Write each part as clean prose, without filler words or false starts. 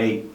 8.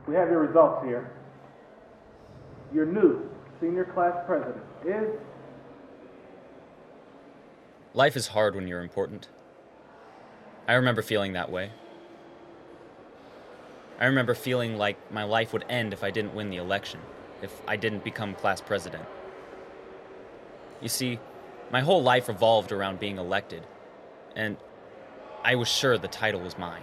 We have your results here. Your new senior class president is... Life is hard when you're important. I remember feeling that way. I remember feeling like my life would end if I didn't win the election, if I didn't become class president. You see, my whole life revolved around being elected, and I was sure the title was mine.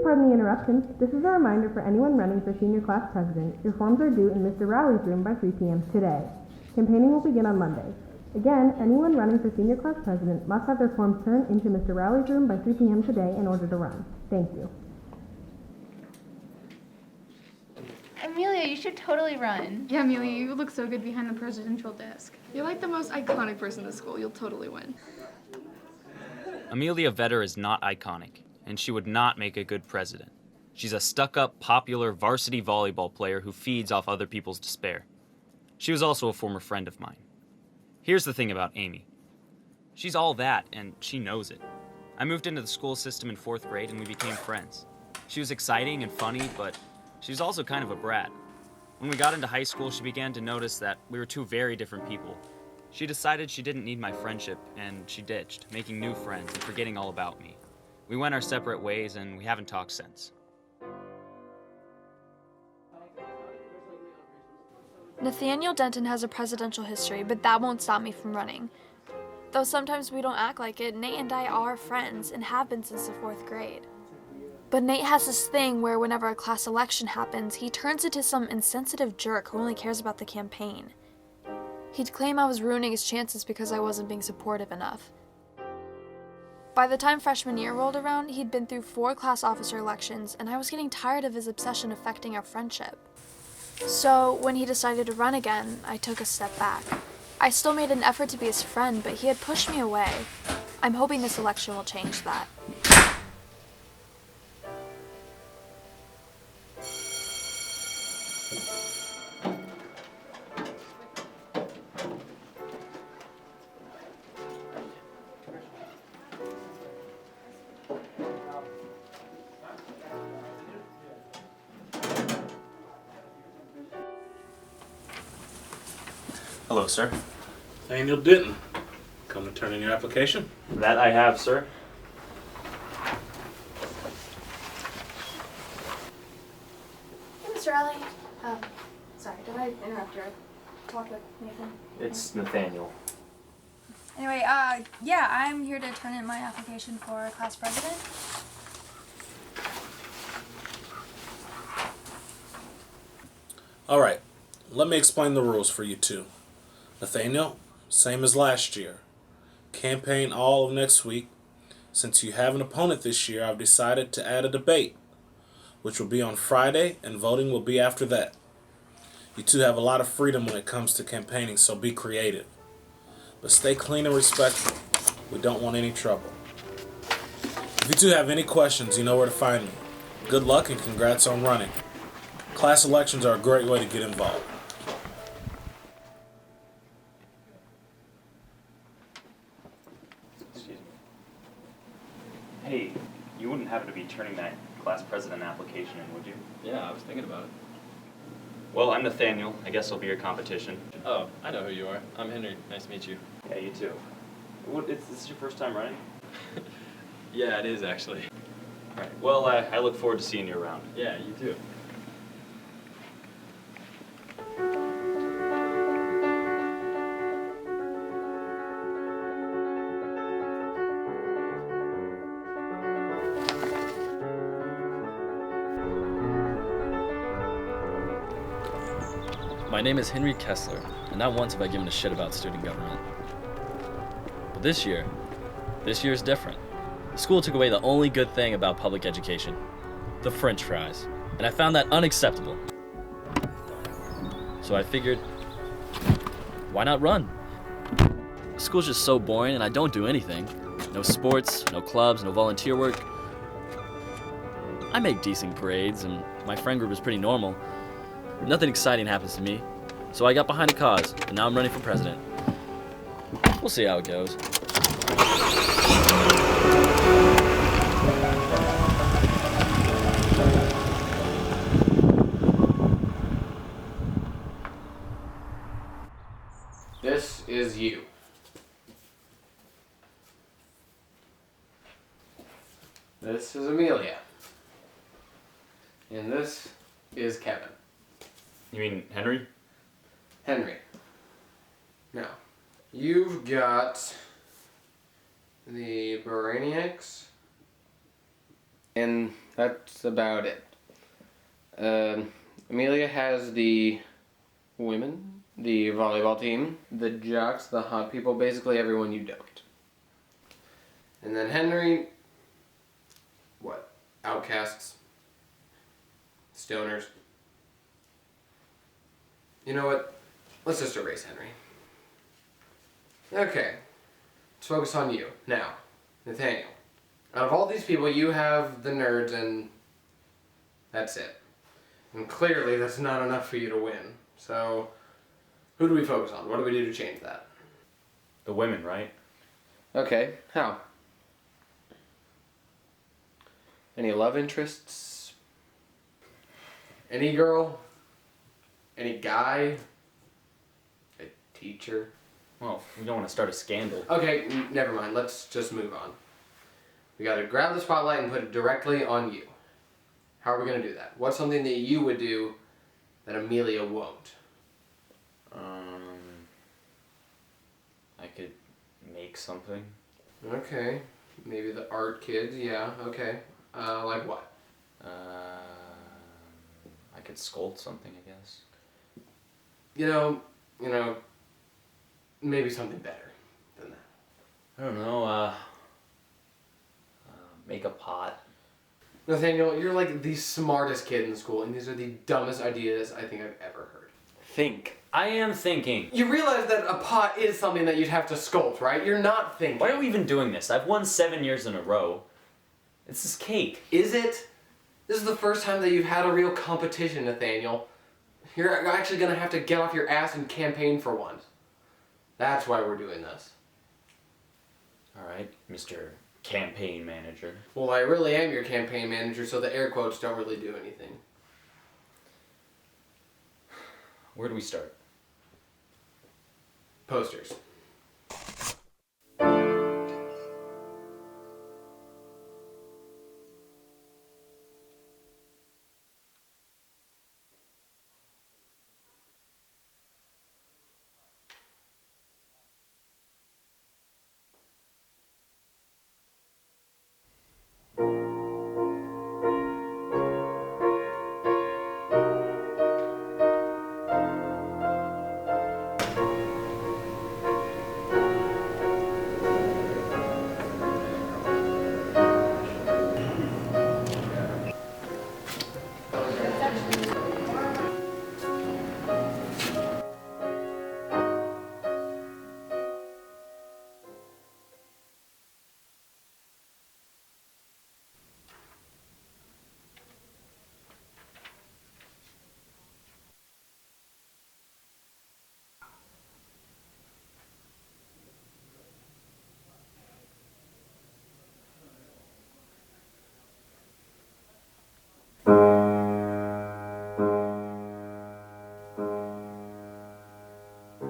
Pardon the interruption. This is a reminder for anyone running for senior class president. Your forms are due in Mr. Rowley's room by 3 p.m. today. Campaigning will begin on Monday. Again, anyone running for senior class president must have their forms turned into Mr. Rowley's room by 3 p.m. today in order to run. Thank you. Amelia, you should totally run. Yeah, Amelia, you look so good behind the presidential desk. You're like the most iconic person in the school. You'll totally win. Amelia Vetter is not iconic, and she would not make a good president. She's a stuck-up, popular varsity volleyball player who feeds off other people's despair. She was also a former friend of mine. Here's the thing about Amy. She's all that, and she knows it. I moved into the school system in 4th grade, and we became friends. She was exciting and funny, but she was also kind of a brat. When we got into high school, she began to notice that we were two very different people. She decided she didn't need my friendship, and she ditched, making new friends and forgetting all about me. We went our separate ways, and we haven't talked since. Nathaniel Denton has a presidential history, but that won't stop me from running. Though sometimes we don't act like it, Nate and I are friends and have been since the 4th grade. But Nate has this thing where whenever a class election happens, he turns into some insensitive jerk who only cares about the campaign. He'd claim I was ruining his chances because I wasn't being supportive enough. By the time freshman year rolled around, he'd been through 4 class officer elections, and I was getting tired of his obsession affecting our friendship. So, when he decided to run again, I took a step back. I still made an effort to be his friend, but he had pushed me away. I'm hoping this election will change that. Hello, sir. Nathaniel Denton. Come to turn in your application? That I have, sir. Hey, Mr. Alley. Sorry, did I interrupt your talk with Nathan? It's Nathaniel. Anyway, yeah, I'm here to turn in my application for class president. Alright, let me explain the rules for you two. Nathaniel, same as last year. Campaign all of next week. Since you have an opponent this year, I've decided to add a debate, which will be on Friday, and voting will be after that. You two have a lot of freedom when it comes to campaigning, so be creative. But stay clean and respectful. We don't want any trouble. If you two have any questions, you know where to find me. Good luck and congrats on running. Class elections are a great way to get involved. Excuse me. Hey, you wouldn't happen to be turning that class president application in, would you? Yeah, I was thinking about it. Well, I'm Nathaniel. I guess I'll be your competition. Oh, I know who you are. I'm Henry. Nice to meet you. Yeah, you too. This is your first time running? Yeah, it is actually. All right. Well, I look forward to seeing you around. Yeah, you too. My name is Henry Kessler, and not once have I given a shit about student government. But this year is different. The school took away the only good thing about public education, the French fries, and I found that unacceptable. So I figured, why not run? The school's just so boring and I don't do anything. No sports, no clubs, no volunteer work. I make decent parades, and my friend group is pretty normal. Nothing exciting happens to me, so I got behind the cause, and now I'm running for president. We'll see how it goes. This is you. This is Amelia. And this is Kevin. You mean Henry? Henry. Now, you've got the Brainiacs, and that's about it. Amelia has the women, the volleyball team, the jocks, the hot people, basically everyone you don't. And then Henry, what? Outcasts? Stoners? You know what? Let's just erase Henry. Okay. Let's focus on you. Now, Nathaniel. Out of all these people, you have the nerds and that's it. And clearly that's not enough for you to win. So, who do we focus on? What do we do to change that? The women, right? Okay. How? Any love interests? Any girl? Any guy? A teacher? Well, we don't want to start a scandal. Okay, never mind. Let's just move on. We gotta grab the spotlight and put it directly on you. How are we gonna do that? What's something that you would do that Amelia won't? I could make something. Okay. Maybe the art kids, yeah, okay. Like what? I could sculpt something, I guess. You know, maybe something better than that. I don't know, make a pot. Nathaniel, you're like the smartest kid in the school, and these are the dumbest ideas I think I've ever heard. Think. I am thinking. You realize that a pot is something that you'd have to sculpt, right? You're not thinking. Why are we even doing this? I've won 7 years in a row. It's this cake. Is it? This is the first time that you've had a real competition, Nathaniel. You're actually gonna have to get off your ass and campaign for once. That's why we're doing this. Alright, Mr. Campaign Manager. Well, I really am your campaign manager, so the air quotes don't really do anything. Where do we start? posters.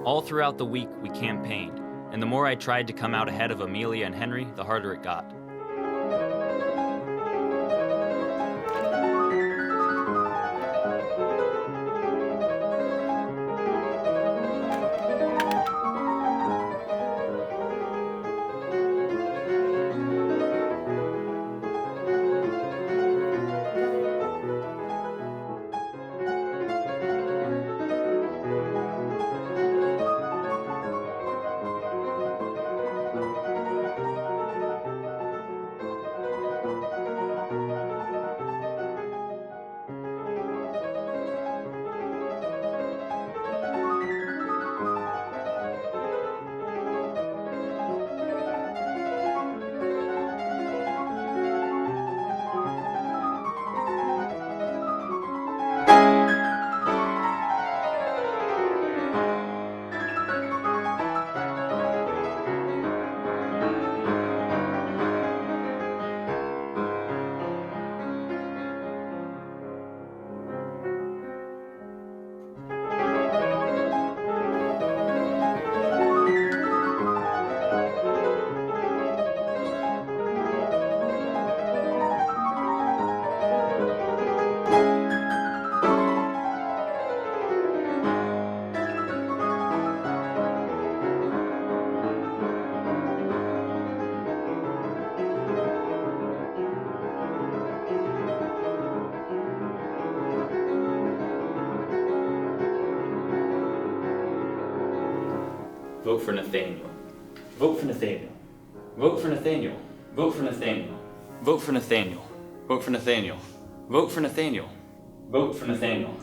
All throughout the week, we campaigned, and the more I tried to come out ahead of Amelia and Henry, the harder it got. Vote for Nathaniel. Vote for Nathaniel. Vote for Nathaniel. Vote for Nathaniel. Vote for Nathaniel. Vote for Nathaniel. Vote for Nathaniel. Vote for Nathaniel.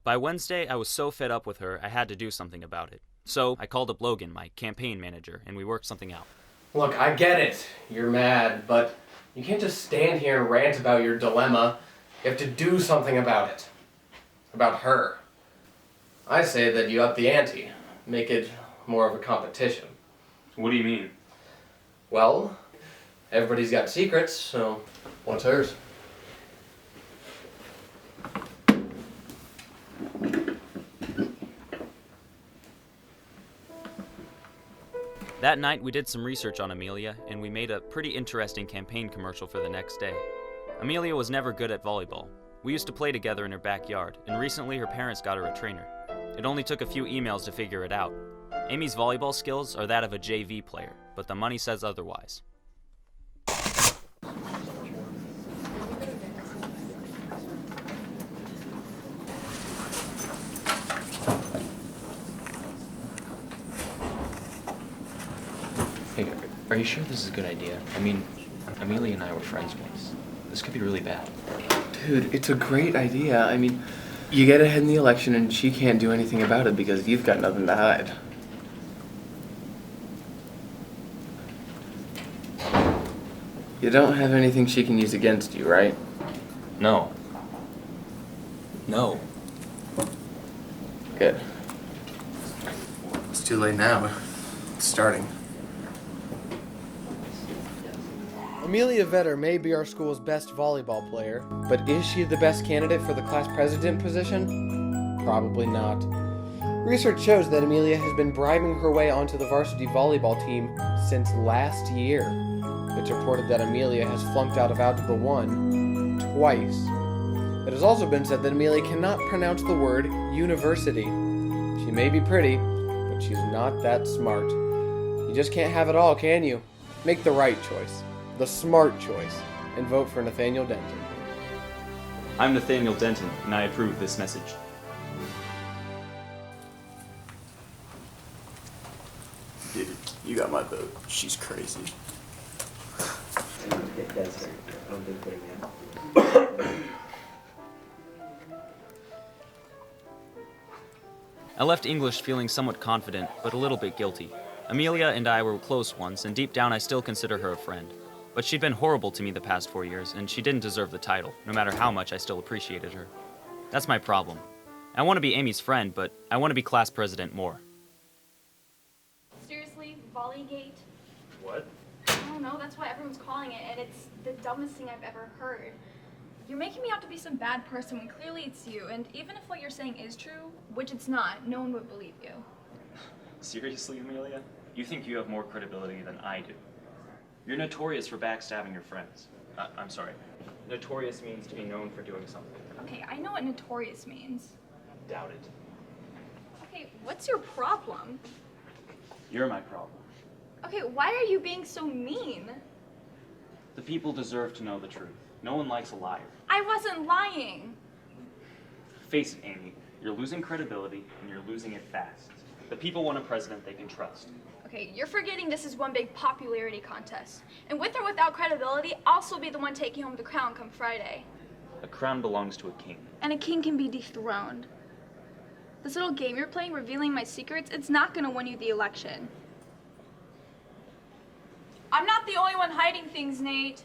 By Wednesday, I was so fed up with her, I had to do something about it. So I called up Logan, my campaign manager, and we worked something out. Look, I get it. You're mad, but you can't just stand here and rant about your dilemma. You have to do something about it. About her. I say that you up the ante. Make it more of a competition. What do you mean? Well, everybody's got secrets, so what's hers? That night, we did some research on Amelia, and we made a pretty interesting campaign commercial for the next day. Amelia was never good at volleyball. We used to play together in her backyard, and recently her parents got her a trainer. It only took a few emails to figure it out. Amy's volleyball skills are that of a JV player, but the money says otherwise. Hey, are you sure this is a good idea? I mean, Amelia and I were friends once. This could be really bad. Dude, it's a great idea. I mean, you get ahead in the election and she can't do anything about it because you've got nothing to hide. You don't have anything she can use against you, right? No. No. Good. It's too late now. It's starting. Amelia Vetter may be our school's best volleyball player, but is she the best candidate for the class president position? Probably not. Research shows that Amelia has been bribing her way onto the varsity volleyball team since last year. It's reported that Amelia has flunked out of Algebra 1 twice. It has also been said that Amelia cannot pronounce the word university. She may be pretty, but she's not that smart. You just can't have it all, can you? Make the right choice, the smart choice, and vote for Nathaniel Denton. I'm Nathaniel Denton, and I approve this message. Dude, you got my vote. She's crazy. I left English feeling somewhat confident, but a little bit guilty. Amelia and I were close once, and deep down I still consider her a friend. But she'd been horrible to me the past 4 years, and she didn't deserve the title, no matter how much I still appreciated her. That's my problem. I want to be Amy's friend, but I want to be class president more. Seriously, Volleygate? What? I don't know, that's what everyone's calling it, and it's the dumbest thing I've ever heard. You're making me out to be some bad person when clearly it's you, and even if what you're saying is true, which it's not, no one would believe you. Seriously, Amelia? You think you have more credibility than I do. You're notorious for backstabbing your friends. I'm sorry. Notorious means to be known for doing something. Okay, I know what notorious means. Doubt it. Okay, what's your problem? You're my problem. Okay, why are you being so mean? The people deserve to know the truth. No one likes a liar. I wasn't lying. Face it, Amy. You're losing credibility, and you're losing it fast. The people want a president they can trust. Okay, you're forgetting this is one big popularity contest. And with or without credibility, I'll still be the one taking home the crown come Friday. A crown belongs to a king. And a king can be dethroned. This little game you're playing, revealing my secrets, it's not gonna win you the election. I'm not the only one hiding things, Nate.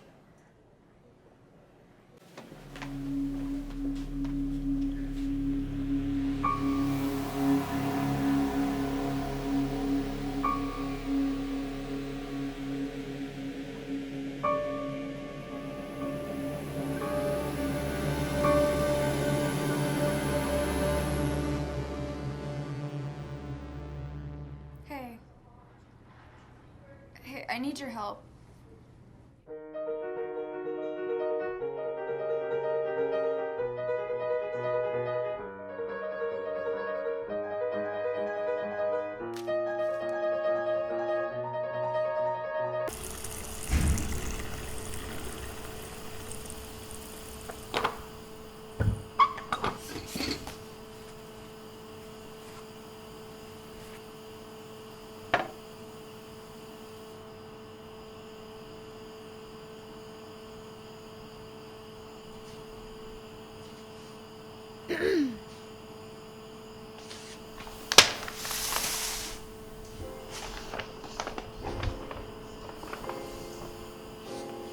Hey, I need your help.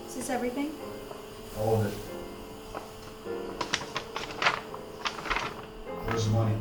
Is this everything? All of it. Where's the money?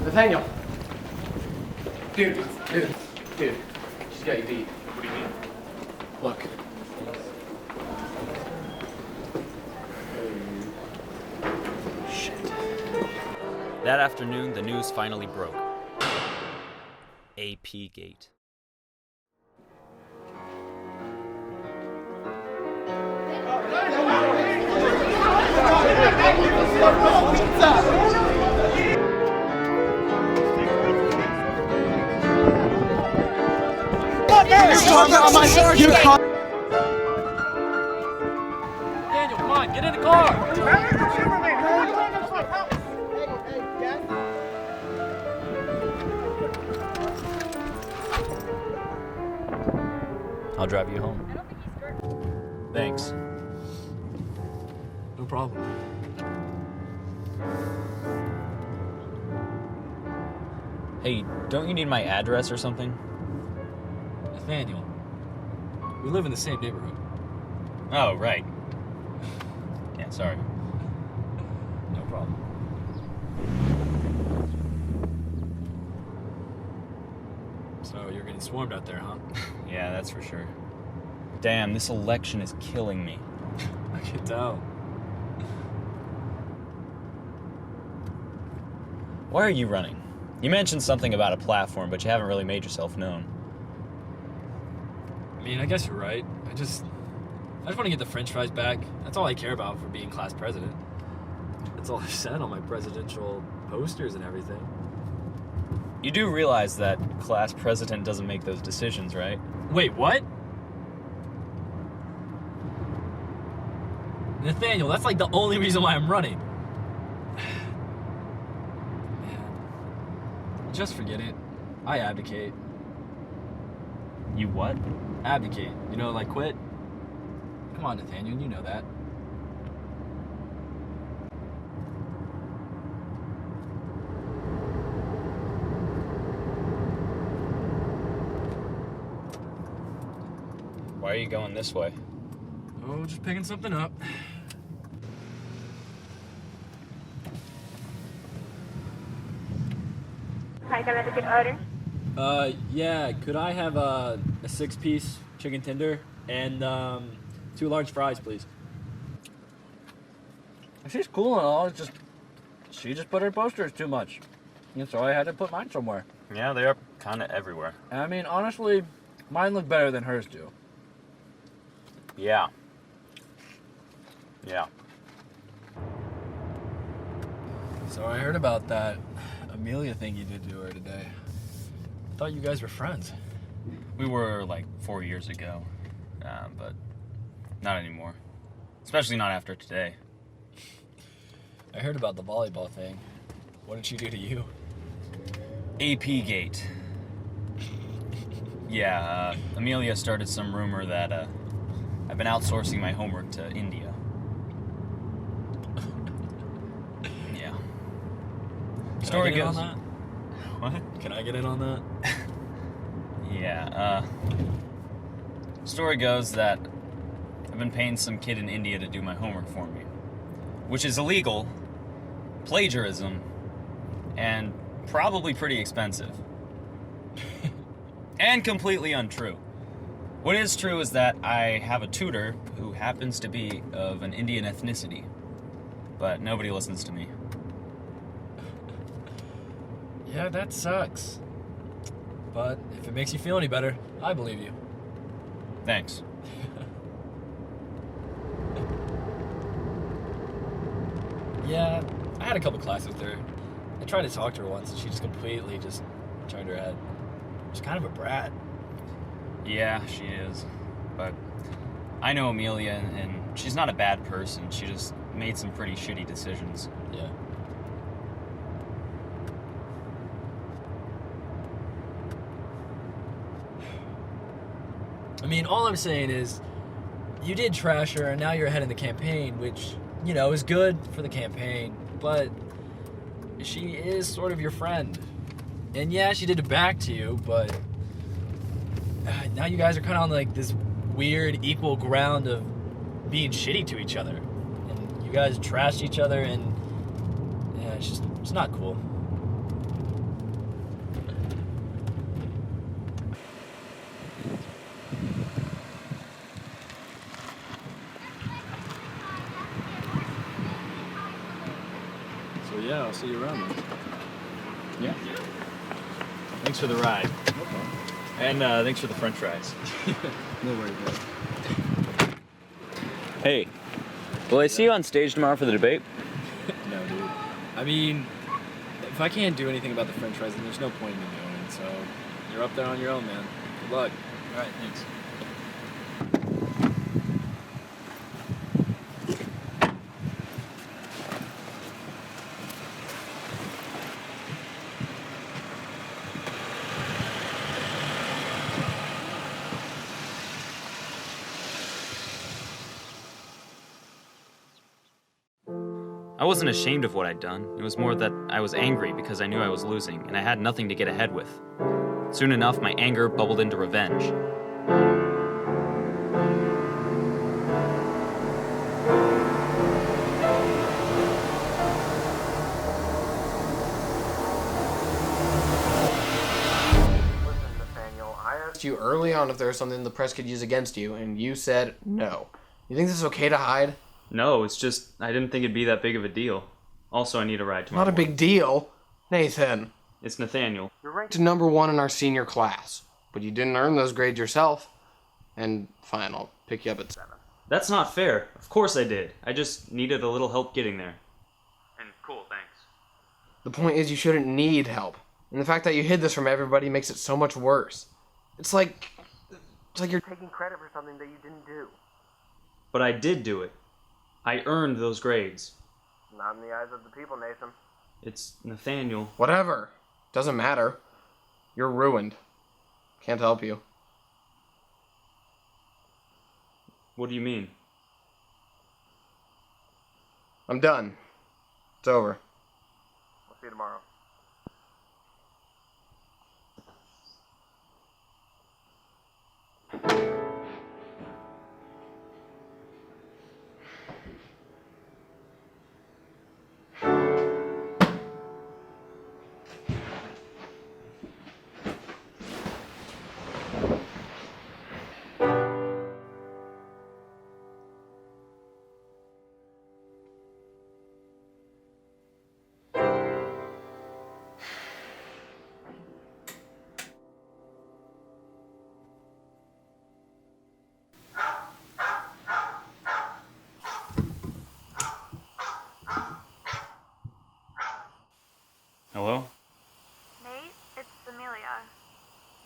Nathaniel! Dude, she's got you beat. What do you mean? Look. Shit. That afternoon, the news finally broke. AP Gate. Daniel, come on, get in the car! I'll drive you home. Thanks. No problem. Hey, don't you need my address or something? Nathaniel, we live in the same neighborhood. Oh, right. Yeah, sorry. No problem. So you're getting swarmed out there, huh? Yeah, that's for sure. Damn, this election is killing me. I can tell. Why are you running? You mentioned something about a platform, but you haven't really made yourself known. I mean, I guess you're right. I just want to get the french fries back. That's all I care about for being class president. That's all I said on my presidential posters and everything. You do realize that class president doesn't make those decisions, right? Wait, what? Nathaniel, that's like the only reason why I'm running. Man, just forget it. I abdicate. You what? Abdicate. You know, like quit? Come on, Nathaniel, you know that. Why are you going this way? Oh, just picking something up. Hi, can I have a good order? Yeah, could I have a 6-piece chicken tender and 2 large fries, please? She's cool and all, it's just she just put her posters too much. And so I had to put mine somewhere. Yeah, they are kind of everywhere. I mean, honestly, mine look better than hers do. Yeah. Yeah. So I heard about that Amelia thing you did to her today. I thought you guys were friends. We were like 4 years ago, but not anymore. Especially not after today. I heard about the volleyball thing. What did she do to you? AP Gate. Yeah, Amelia started some rumor that I've been outsourcing my homework to India. Yeah. Story goes. On that? What? Can I get in on that? Yeah, story goes that I've been paying some kid in India to do my homework for me, which is illegal, plagiarism, and probably pretty expensive. And completely untrue. What is true is that I have a tutor who happens to be of an Indian ethnicity, but nobody listens to me. Yeah, that sucks. But if it makes you feel any better, I believe you. Thanks. Yeah, I had a couple classes with her. I tried to talk to her once and she just completely just turned her head. She's kind of a brat. Yeah, she is. But I know Amelia, and she's not a bad person. She just made some pretty shitty decisions. Yeah. I mean, all I'm saying is, you did trash her, and now you're ahead in the campaign, which, you know, is good for the campaign, but she is sort of your friend. And yeah, she did it back to you, but now you guys are kind of on, like, this weird equal ground of being shitty to each other. And you guys trashed each other, and yeah, it's not cool. Yeah, I'll see you around then. Yeah. Thanks for the ride. No problem. And thanks for the french fries. No worries, man. Hey, will I see you on stage tomorrow for the debate? No, dude. I mean, if I can't do anything about the french fries, then there's no point in me going, so you're up there on your own, man. Good luck. All right, thanks. I wasn't ashamed of what I'd done. It was more that I was angry because I knew I was losing, and I had nothing to get ahead with. Soon enough, my anger bubbled into revenge. Listen, Nathaniel, I asked you early on if there was something the press could use against you, and you said no. You think this is okay to hide? No, it's just, I didn't think it'd be that big of a deal. Also, I need a ride tomorrow. Not a big deal. Nathan. It's Nathaniel. You're ranked number 1 in our senior class, but you didn't earn those grades yourself. And fine, I'll pick you up at 7. That's not fair. Of course I did. I just needed a little help getting there. And cool, thanks. The point is you shouldn't need help. And the fact that you hid this from everybody makes it so much worse. It's like you're taking credit for something that you didn't do. But I did do it. I earned those grades. Not in the eyes of the people, Nathan. It's Nathaniel. Whatever. Doesn't matter. You're ruined. Can't help you. What do you mean? I'm done. It's over. We'll see you tomorrow. Hello? Nate, it's Amelia.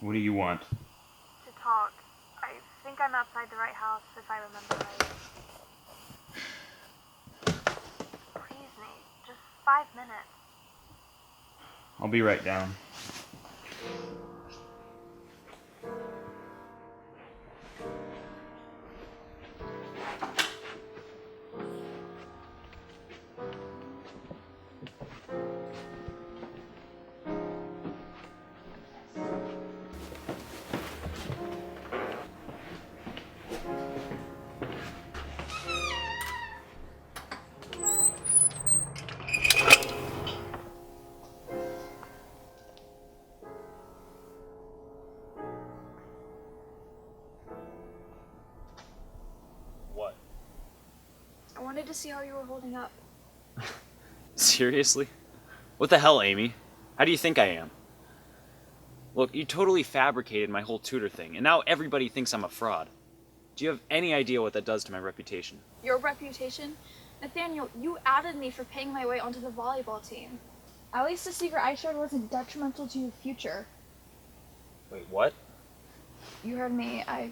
What do you want? To talk. I think I'm outside the right house, if I remember right. Please, Nate, just 5 minutes. I'll be right down. I wanted to see how you were holding up. Seriously? What the hell, Amy? How do you think I am? Look, you totally fabricated my whole tutor thing, and now everybody thinks I'm a fraud. Do you have any idea what that does to my reputation? Your reputation? Nathaniel, you outed me for paying my way onto the volleyball team. At least the secret I shared wasn't detrimental to your future. Wait, what? You heard me. I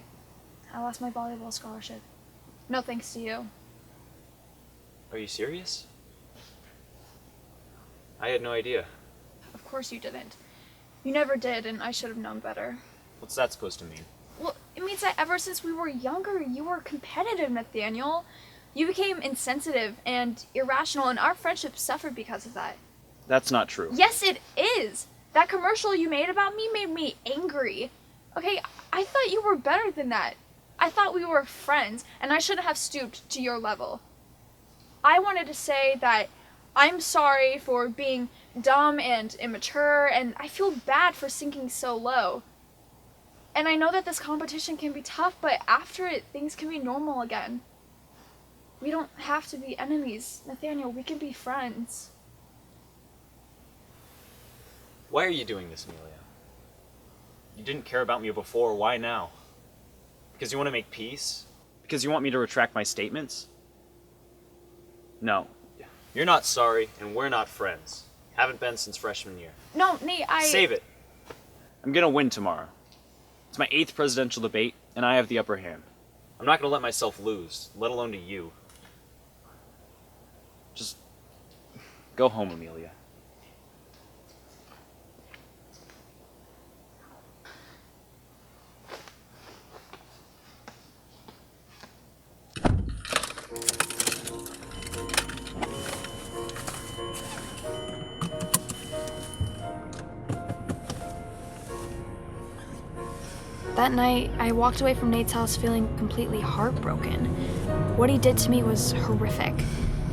lost my volleyball scholarship. No thanks to you. Are you serious? I had no idea. Of course you didn't. You never did, and I should have known better. What's that supposed to mean? Well, it means that ever since we were younger, you were competitive, Nathaniel. You became insensitive and irrational, and our friendship suffered because of that. That's not true. Yes, it is! That commercial you made about me made me angry. Okay, I thought you were better than that. I thought we were friends, and I shouldn't have stooped to your level. I wanted to say that I'm sorry for being dumb and immature, and I feel bad for sinking so low. And I know that this competition can be tough, but after it, things can be normal again. We don't have to be enemies, Nathaniel. We can be friends. Why are you doing this, Amelia? You didn't care about me before, why now? Because you want to make peace? Because you want me to retract my statements? No. You're not sorry, and we're not friends. Haven't been since freshman year. No, Nate, Save it. I'm gonna win tomorrow. It's my 8th presidential debate, and I have the upper hand. I'm not gonna let myself lose, let alone to you. Just go home, Amelia. That night, I walked away from Nate's house feeling completely heartbroken. What he did to me was horrific.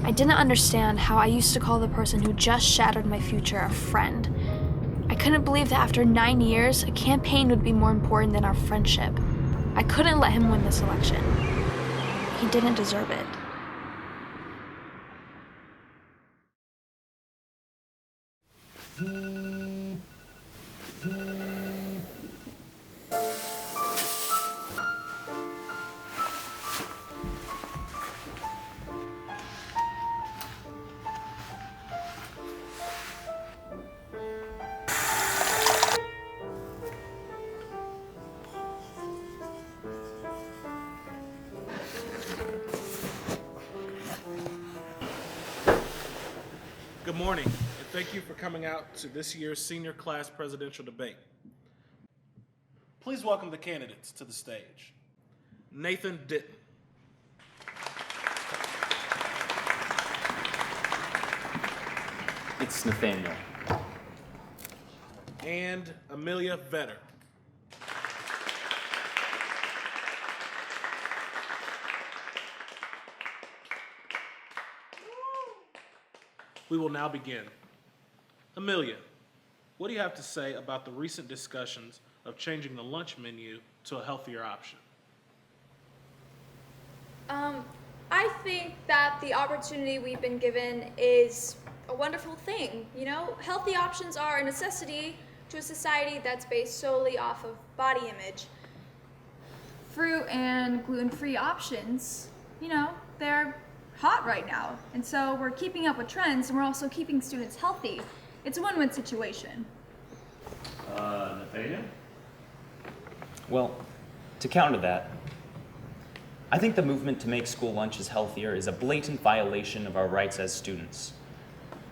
I didn't understand how I used to call the person who just shattered my future a friend. I couldn't believe that after 9 years, a campaign would be more important than our friendship. I couldn't let him win this election. He didn't deserve it. Good morning, and thank you for coming out to this year's senior class presidential debate. Please welcome the candidates to the stage. Nathan Ditton. It's Nathaniel. And Amelia Vetter. We will now begin. Amelia, what do you have to say about the recent discussions of changing the lunch menu to a healthier option? I think that the opportunity we've been given is a wonderful thing. You know, healthy options are a necessity to a society that's based solely off of body image. Fruit and gluten-free options, you know, they're hot right now. And so we're keeping up with trends and we're also keeping students healthy. It's a win-win situation. Nathaniel? Well, to counter that, I think the movement to make school lunches healthier is a blatant violation of our rights as students.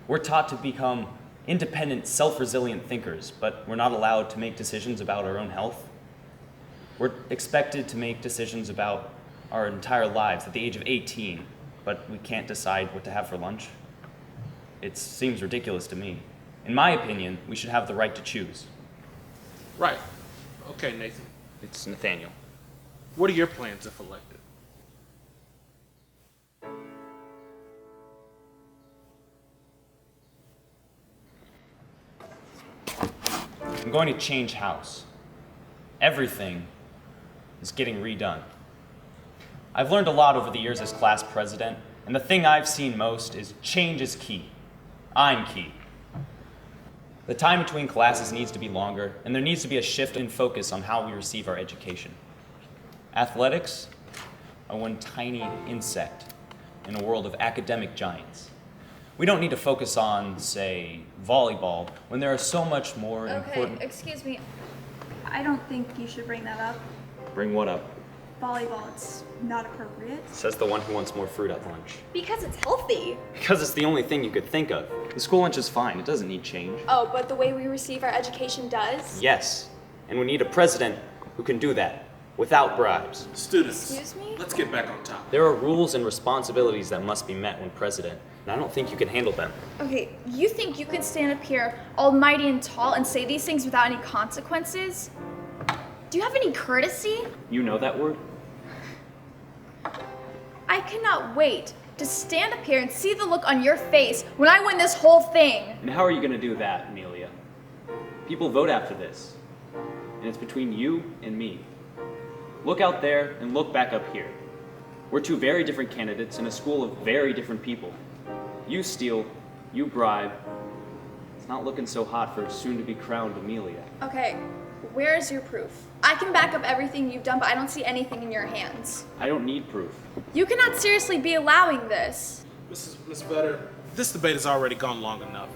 We're taught to become independent, self-resilient thinkers, but we're not allowed to make decisions about our own health. We're expected to make decisions about our entire lives at the age of 18, but we can't decide what to have for lunch. It seems ridiculous to me. In my opinion, we should have the right to choose. Right. Okay, Nathan. It's Nathaniel. What are your plans if elected? I'm going to change house. Everything is getting redone. I've learned a lot over the years as class president, and the thing I've seen most is change is key. I'm key. The time between classes needs to be longer, and there needs to be a shift in focus on how we receive our education. Athletics are one tiny insect in a world of academic giants. We don't need to focus on, say, volleyball, when there are so much more important... Okay, excuse me. I don't think you should bring that up. Bring what up? Volleyball, it's not appropriate. Says the one who wants more fruit at lunch. Because it's healthy. Because it's the only thing you could think of. The school lunch is fine, it doesn't need change. Oh, but the way we receive our education does? Yes, and we need a president who can do that without bribes. Students, excuse me? Let's get back on topic. There are rules and responsibilities that must be met when president, and I don't think you can handle them. Okay, you think you can stand up here almighty and tall and say these things without any consequences? Do you have any courtesy? You know that word? I cannot wait to stand up here and see the look on your face when I win this whole thing. And how are you going to do that, Amelia? People vote after this, and it's between you and me. Look out there and look back up here. We're two very different candidates in a school of very different people. You steal, you bribe. It's not looking so hot for soon-to-be crowned Amelia. Okay, where's your proof? I can back up everything you've done, but I don't see anything in your hands. I don't need proof. You cannot seriously be allowing this. Miss Vetter, This debate has already gone long enough.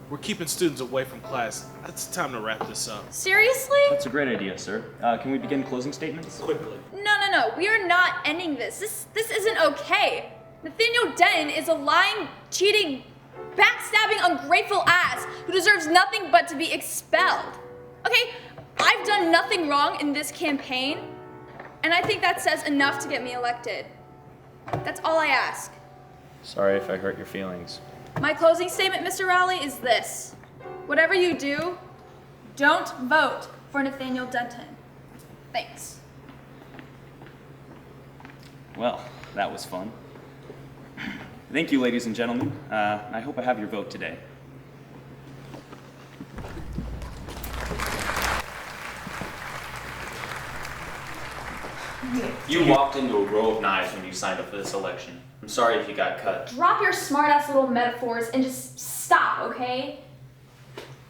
We're keeping students away from class. It's time to wrap this up. Seriously? That's a great idea, sir. Can we begin closing statements? Quickly. No. We are not ending this. This isn't okay. Nathaniel Denton is a lying, cheating, backstabbing, ungrateful ass who deserves nothing but to be expelled. Okay, I've done nothing wrong in this campaign, and I think that says enough to get me elected. That's all I ask. Sorry if I hurt your feelings. My closing statement, Mr. Rowley, is this. Whatever you do, don't vote for Nathaniel Denton. Thanks. Well, that was fun. Thank you, ladies and gentlemen. I hope I have your vote today. You walked into a row of knives when you signed up for this election. I'm sorry if you got cut. Drop your smart-ass little metaphors and just stop, okay?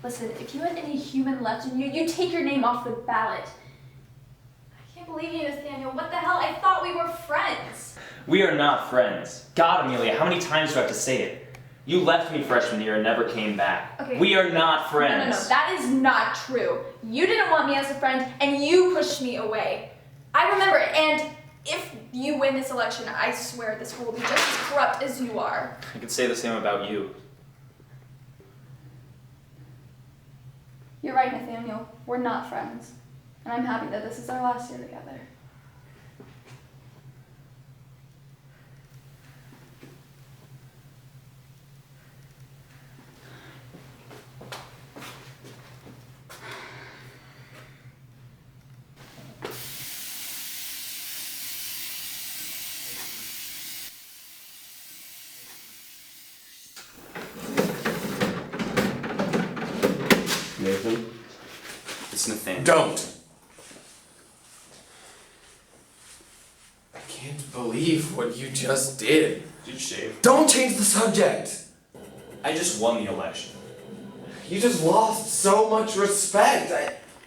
Listen, if you had any human left in you, you'd take your name off the ballot. I can't believe you, Nathaniel. What the hell? I thought we were friends. We are not friends. God, Amelia, how many times do I have to say it? You left me freshman year and never came back. Okay. We are not friends. No, that is not true. You didn't want me as a friend, and you pushed me away. I remember it, and if you win this election, I swear this school will be just as corrupt as you are. I could say the same about you. You're right, Nathaniel. We're not friends. And I'm happy that this is our last year together. Nathan? It's Nathaniel. Don't! I can't believe what you just did. Did you shave? Don't change the subject! I just won the election. You just lost so much respect.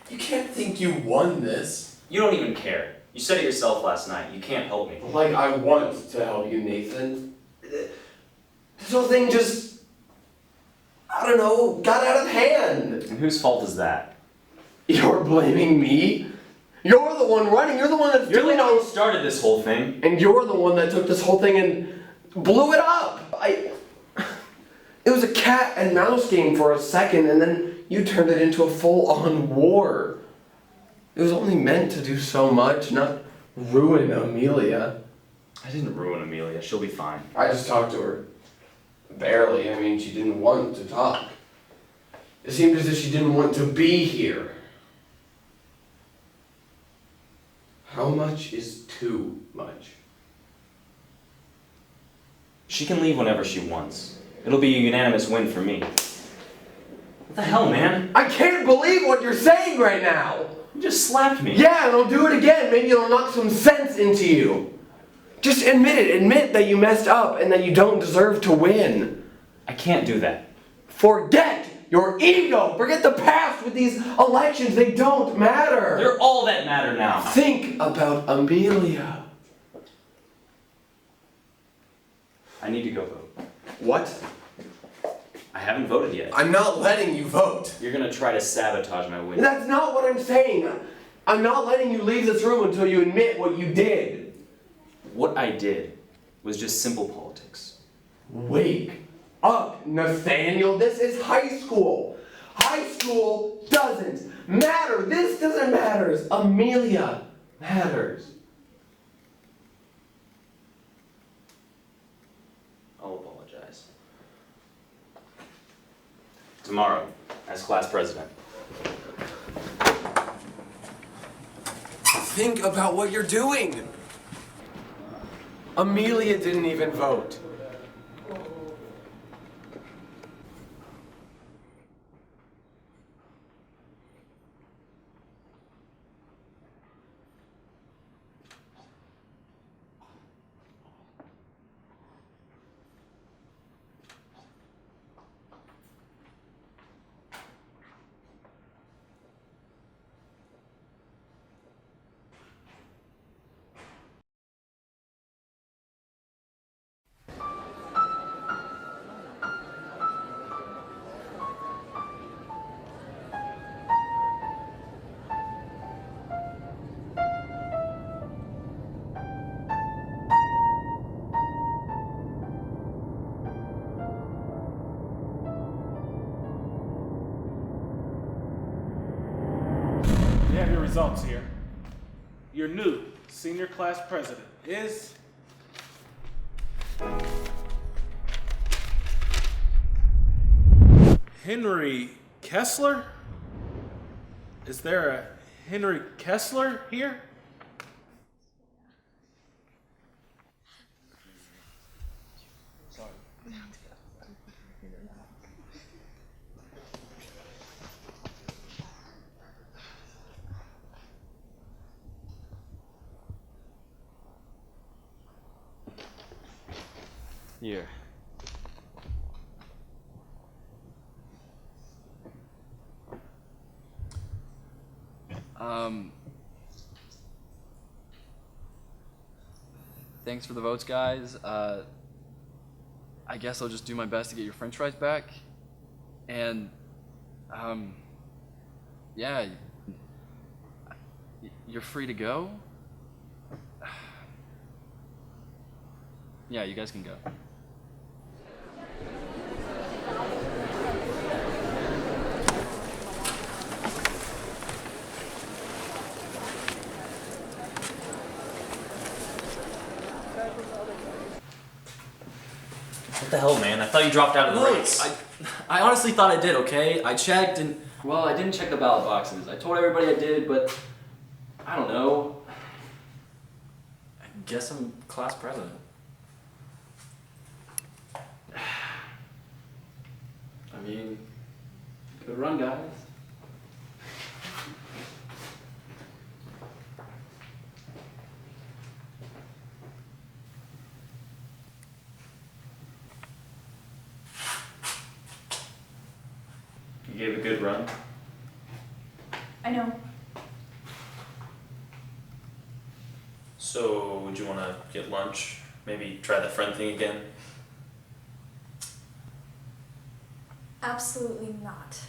You can't think you won this. You don't even care. You said it yourself last night. You can't help me. Like I want to help you, Nathan. This whole thing just, I don't know, got out of hand. And whose fault is that? You're blaming me? You're the one running. You're the one that's You're doing the one all. who started this whole thing. And you're the one that took this whole thing and blew it up. It was a cat and mouse game for a second, and then you turned it into a full-on war. It was only meant to do so much, not ruin Amelia. I didn't ruin Amelia. She'll be fine. I just talked to her. Barely. I mean, she didn't want to talk. It seemed as if she didn't want to be here. How much is too much? She can leave whenever she wants. It'll be a unanimous win for me. What the hell, man? I can't believe what you're saying right now! You just slapped me. Yeah, and I'll do it again. Maybe it'll knock some sense into you. Just admit it. Admit that you messed up and that you don't deserve to win. I can't do that. Forget your ego. Forget the past with these elections. They don't matter. They're all that matter now. Think about Amelia. I need to go vote. What? I haven't voted yet. I'm not letting you vote. You're gonna try to sabotage my win. That's not what I'm saying. I'm not letting you leave this room until you admit what you did. What I did was just simple politics. Wake up, Nathaniel. This is high school. High school doesn't matter. This doesn't matter. Amelia matters. I'll apologize. Tomorrow, as class president. Think about what you're doing. Amelia didn't even vote. results here. Your new senior class president is... Henry Kessler? Is there a Henry Kessler here? Here. Thanks for the votes, guys. I guess I'll just do my best to get your french fries back. And, yeah, you're free to go? Yeah, you guys can go. What the hell, man? I thought you dropped out of the race. I honestly thought I did, okay? I checked and... Well, I didn't check the ballot boxes. I told everybody I did, but... I don't know. I guess I'm class president. I mean... Good run, guys. You gave a good run. I know. So, would you want to get lunch? Maybe try that friend thing again? Absolutely not.